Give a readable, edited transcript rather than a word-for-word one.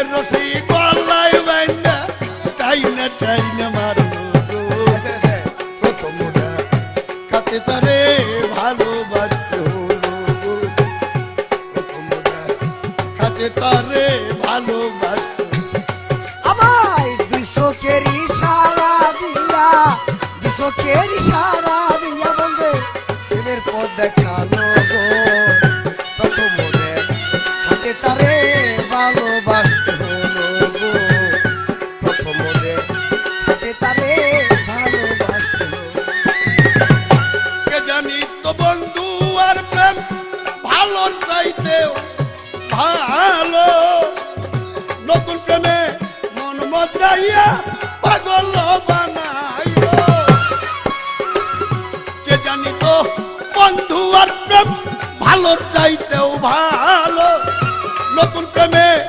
আমের রসি গলায় বাইন্দা টাইনা টাইনা মারলো প্রথম খাতে তারে ভালোবাসতে হলো প্রথম খাতে তারে ভালোবাসতে আমায় দুশোকের ইশারা দিয়া দুশোকের ইশারা দিয়া বলবে প্রেমের পথ দেখালো গো প্রথম হাতে তারে ভালোবাসতে হলো গো প্রথম হাতে তারে ভালোবাসতে হলো। কে জানি তো বন্ধু আর প্রেম ভালোর চাইতেও ভালো নতুন প্রেমে মন মজাইয়া পাগল বানাইলো কে জানি তো বন্ধু আর প্রেম ভালোর চাইতেও ভালো নতুন প্রেমে